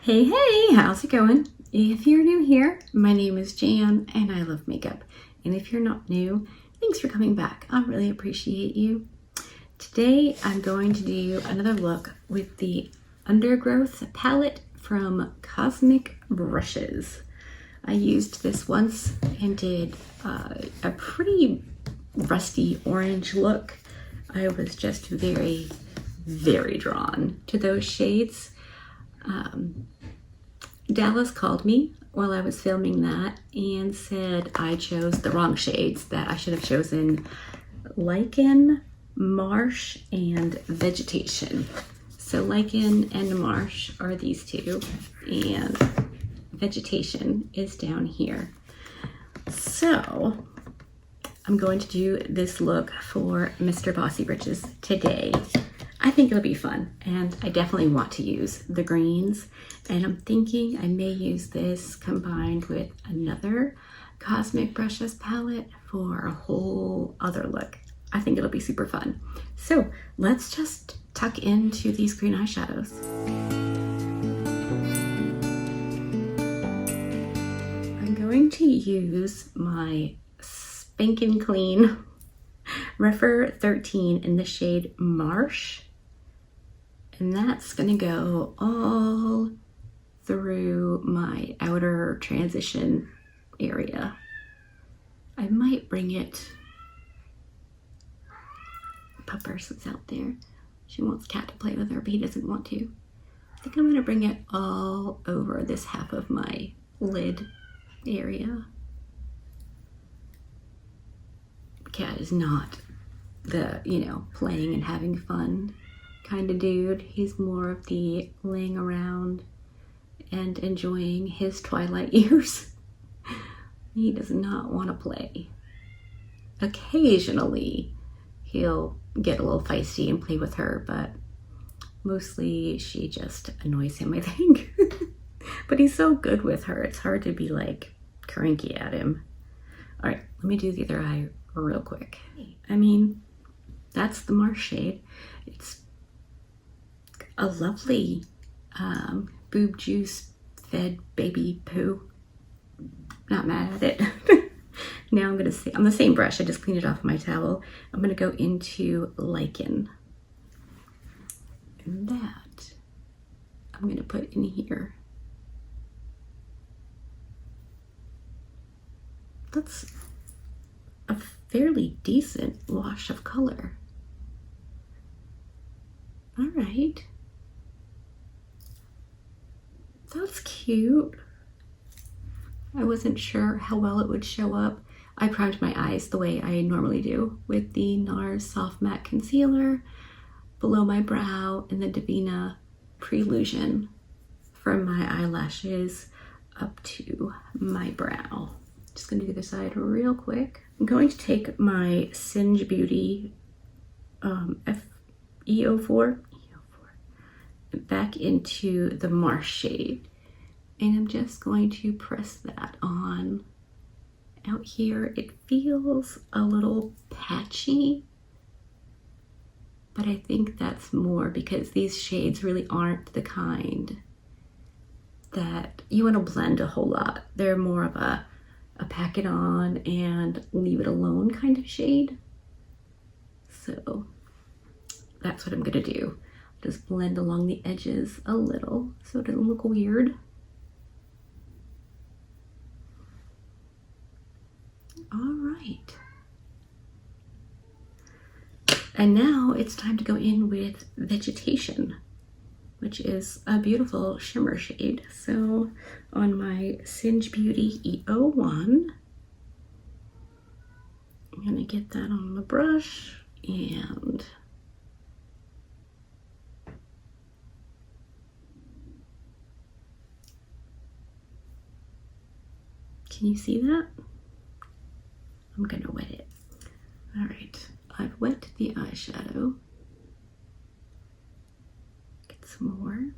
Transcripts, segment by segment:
Hey, hey, how's it going? If you're new here, my name is Jan and I love makeup. And if you're not new, thanks for coming back. I really appreciate you. Today, I'm going to do another look with the Undergrowth palette from Cosmic Brushes. I used this once and did a pretty rusty orange look. I was just very, very drawn to those shades. Dallas called me while I was filming that and said I chose the wrong shades, that I should have chosen Lichen, Marsh, and Vegetation. So Lichen and Marsh are these two, and Vegetation is down here. So I'm going to do this look for Mr. Bossy Britches today. I think it'll be fun, and I definitely want to use the greens, and I'm thinking I may use this combined with another Cosmic Brushes palette for a whole other look. I think it'll be super fun. So let's just tuck into these green eyeshadows. I'm going to use my spanking clean Refer 13 in the shade Marsh. And that's gonna go all through my outer transition area. I might bring it, Puppers is out there. She wants Cat to play with her, but he doesn't want to. I think I'm gonna bring it all over this half of my lid area. Cat is not the, playing and having fun kind of dude. He's more of the laying around and enjoying his twilight years. He does not want to play. Occasionally he'll get a little feisty and play with her, but mostly she just annoys him, I think. But he's so good with her, it's hard to be like cranky at him. All right, let me do the other eye real quick. I mean, that's the Marsh shade. It's a lovely boob juice fed baby poo. Not mad at it. Now I'm gonna see, on the same brush, I just cleaned it off my towel. I'm gonna go into Lichen. And that I'm gonna put in here. That's a fairly decent wash of color. All right. That's cute. I wasn't sure how well it would show up. I primed my eyes the way I normally do with the NARS Soft Matte Concealer below my brow and the Divina Prelusion from my eyelashes up to my brow. Just gonna do the side real quick. I'm going to take my Singe Beauty EO4 back into the Marsh shade, and I'm just going to press that on out here. It feels a little patchy, but I think that's more because these shades really aren't the kind that you want to blend a whole lot. They're more of a pack it on and leave it alone kind of shade. So that's what I'm gonna do. Just blend along the edges a little so it doesn't look weird. All right. And now it's time to go in with Vegetation, which is a beautiful shimmer shade. So on my Singe Beauty EO1, I'm gonna get that on the brush and can you see that? I'm gonna wet it. All right, I've wet the eyeshadow. Get some more.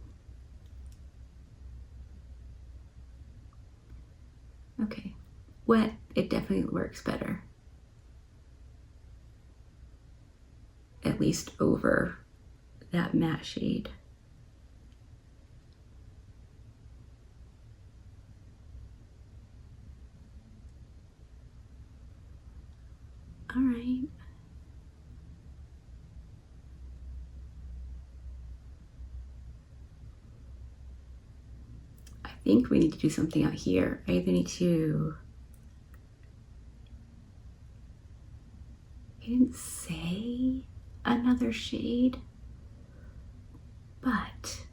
Okay, wet, it definitely works better. At least over that matte shade. All right. I think we need to do something out here. I either need to... I didn't say another shade, but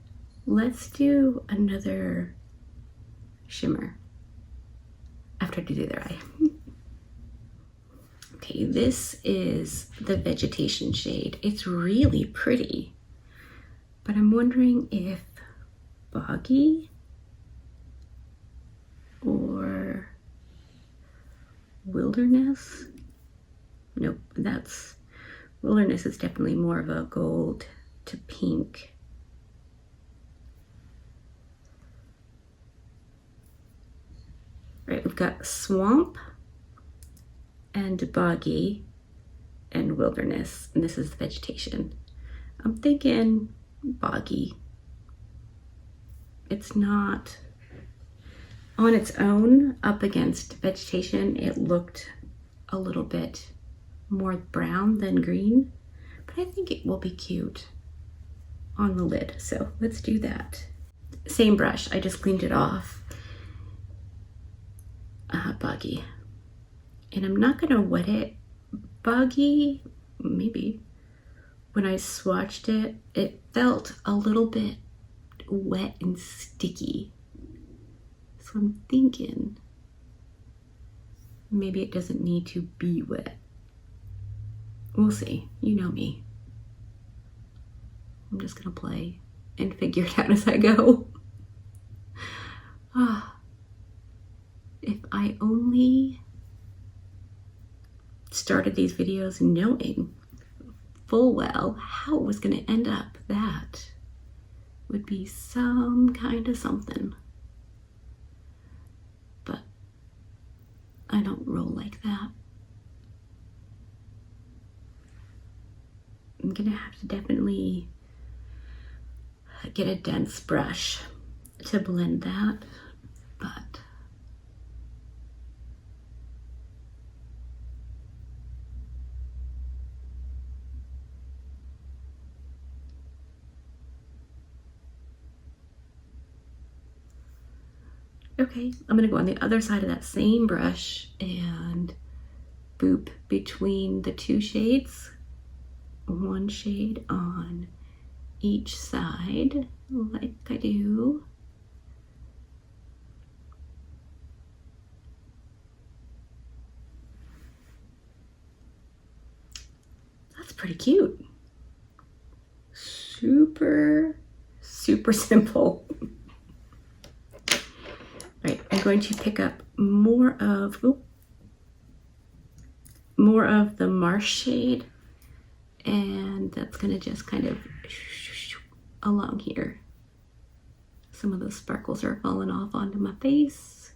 let's do another shimmer after I do the other eye. Okay, this is the Vegetation shade. It's really pretty, but I'm wondering if Boggy or Wilderness. Nope, that's Wilderness is definitely more of a gold to pink. Right, we've got Swamp and Boggy and Wilderness, and this is the Vegetation. I'm thinking Boggy. It's not on its own up against Vegetation. It looked a little bit more brown than green, but I think it will be cute on the lid. So let's do that. Same brush, I just cleaned it off. Boggy. And I'm not gonna wet it. Boggy, maybe. When I swatched it, it felt a little bit wet and sticky. So I'm thinking maybe it doesn't need to be wet. We'll see. You know me. I'm just gonna play and figure it out as I go. If I only started these videos knowing full well how it was gonna end up, that would be some kind of something. But I don't roll like that. I'm gonna have to definitely get a dense brush to blend that, but okay, I'm gonna go on the other side of that same brush and boop between the two shades. One shade on each side, like I do. That's pretty cute. Super, super simple. Right, I'm going to pick up more of the Marsh shade, and that's gonna just kind of along here. Some of those sparkles are falling off onto my face.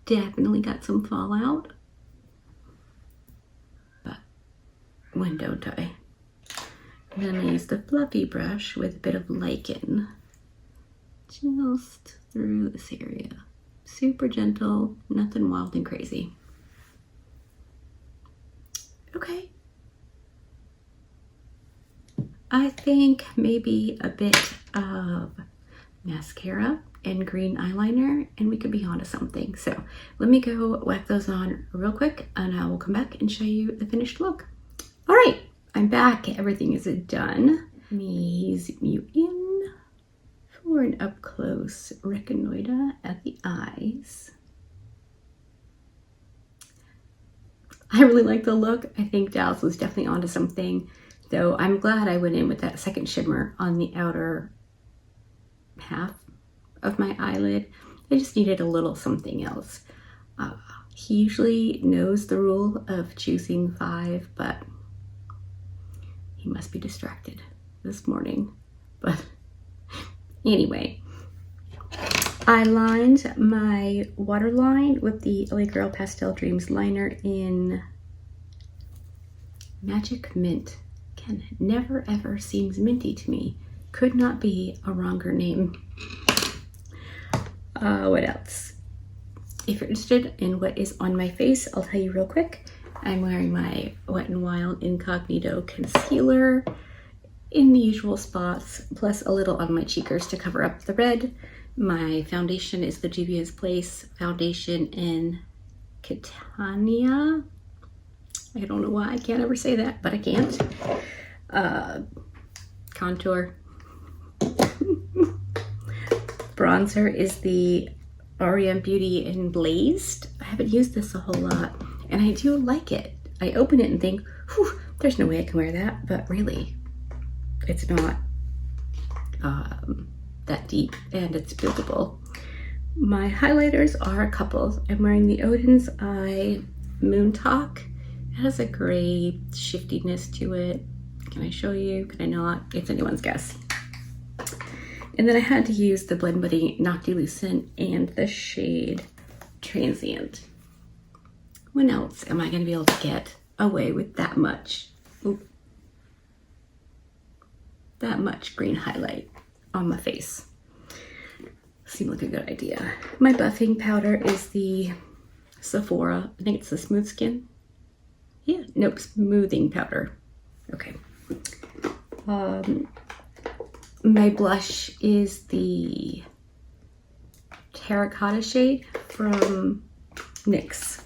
Definitely got some fallout, but when don't I? And then I use the fluffy brush with a bit of lichen just through this area. Super gentle, nothing wild and crazy. Okay. I think maybe a bit of mascara and green eyeliner and we could be onto something. So let me go whack those on real quick and I will come back and show you the finished look. All right, I'm back. Everything is done. Let me zoom you in for an up close reconnoiter at the eyes. I really like the look. I think Dallas was definitely onto something, though I'm glad I went in with that second shimmer on the outer half of my eyelid. I just needed a little something else. He usually knows the rule of choosing 5, but he must be distracted this morning. But anyway, I lined my waterline with the LA Girl Pastel Dreams liner in Magic Mint. Again, never ever seems minty to me. Could not be a wronger name. What else? If you're interested in what is on my face, I'll tell you real quick. I'm wearing my Wet n Wild Incognito Concealer in the usual spots, plus a little on my cheekers to cover up the red. My foundation is the Juvia's Place foundation in Catania. I don't know why I can't ever say that, but I can't. Contour. Bronzer is the REM Beauty in Blazed. I haven't used this a whole lot, and I do like it. I open it and think, whew, there's no way I can wear that, but really, it's not that deep, and it's buildable. My highlighters are a couple. I'm wearing the Odin's Eye Moon Talk. It has a gray shiftiness to it. Can I show you? Can I not? It's anyone's guess. And then I had to use the Blend Buddy Noctilucent and the shade Transient. When else am I going to be able to get away with that much? Oop, that much green highlight on my face? Seemed like a good idea. My buffing powder is the Sephora. I think it's the Smooth Skin. Yeah, nope, smoothing powder. Okay. My blush is the Terracotta shade from NYX.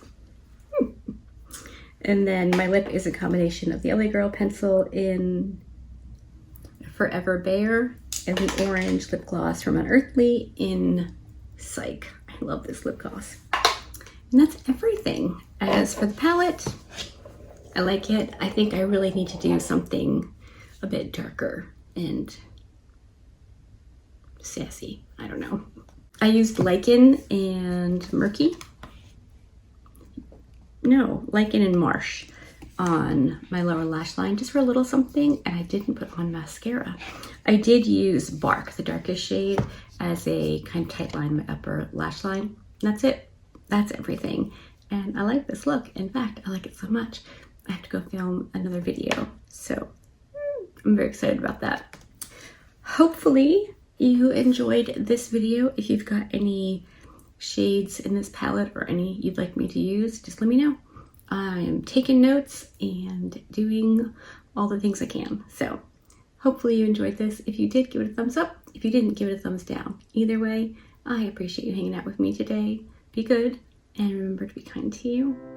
And then my lip is a combination of the LA Girl pencil in Forever Bare and the orange lip gloss from Unearthly in Psych. I love this lip gloss. And that's everything. As for the palette, I like it. I think I really need to do something a bit darker and sassy. I don't know. I used Lichen and Murky. No, Lichen and Marsh on my lower lash line just for a little something, and I didn't put on mascara. I did use Bark, the darkest shade, as a kind of tight line in my upper lash line. That's it. That's everything. And I like this look. In fact, I like it so much, I have to go film another video. So I'm very excited about that. Hopefully you enjoyed this video. If you've got any shades in this palette or any you'd like me to use, just let me know. I'm taking notes and doing all the things I can. So hopefully you enjoyed this. If you did, give it a thumbs up. If you didn't, give it a thumbs down. Either way, I appreciate you hanging out with me today. Be good and remember to be kind to you.